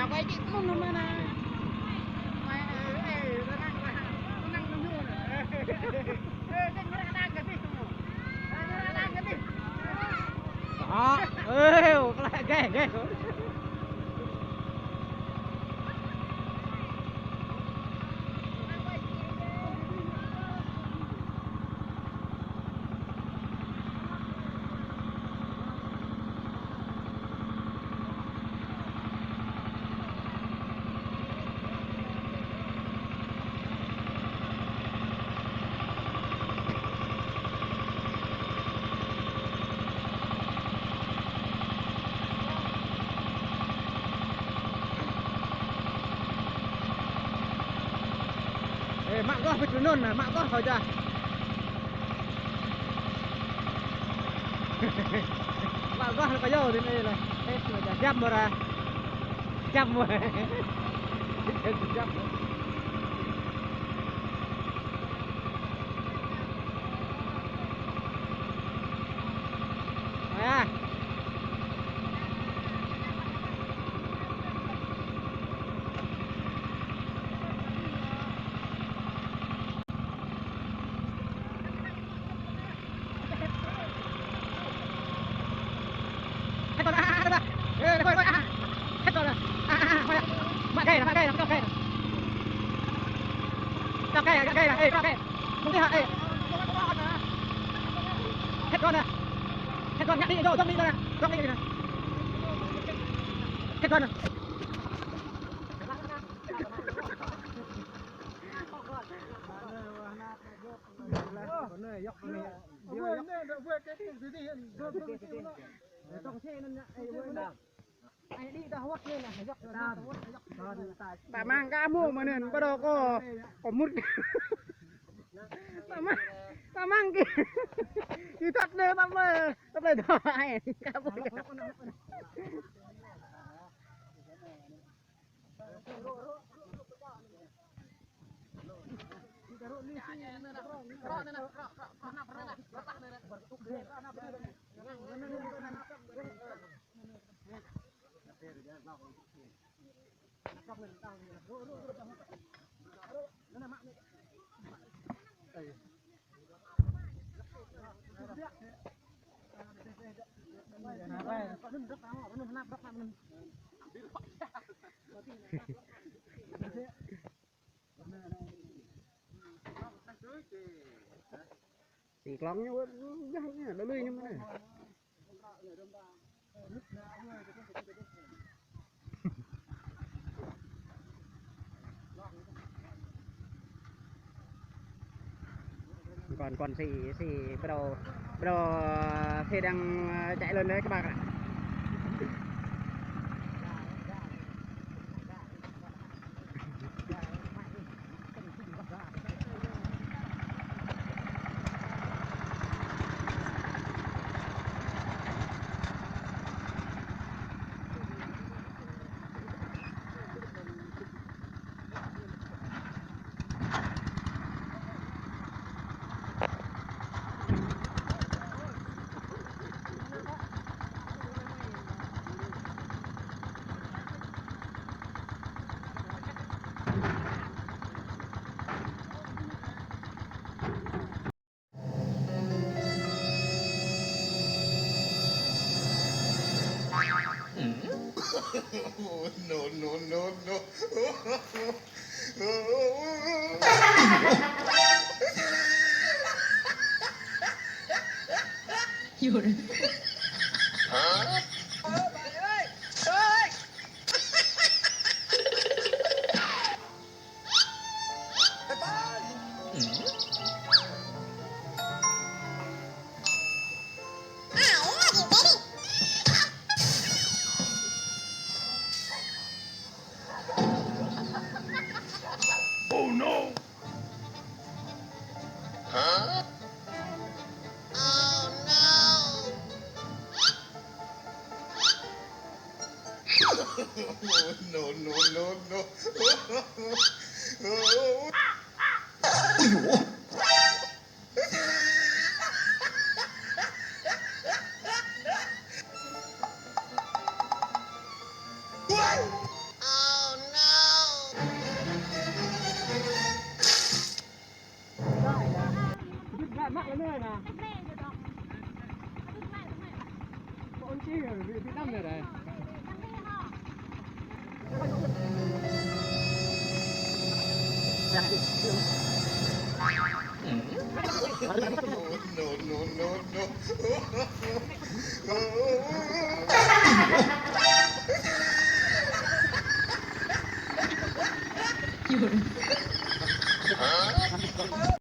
quay chị cũng không mà này mày nó năng nó mua này nó đang cái gì nó đang cái gì đó ơi lại ghê ghê mạng có phải nôn là mạng có phải chưa mạng có phải vô thì đây là hết rồi jam rồi ra jam rồi jam à hết con nè hết con nhặt đi rồi đi ra dòng đi nè hết con nè bà mang cá mua mà nên bắt đầu có mút ta mang cái thật đấy tao lại đòi ai cá mua thì lắm nhưng nó lười nhưng mà này còn xì bắt đầu xe đang chạy lên đấy các bạn ạ. No. Llora. Oh no! No. What? นะ แม่อยู่ดอกตึกแม่ตึกแม่ คนจี้กันพี่ตั้มเลยได้ ทั้งนี้ห่อ no, no, no, no.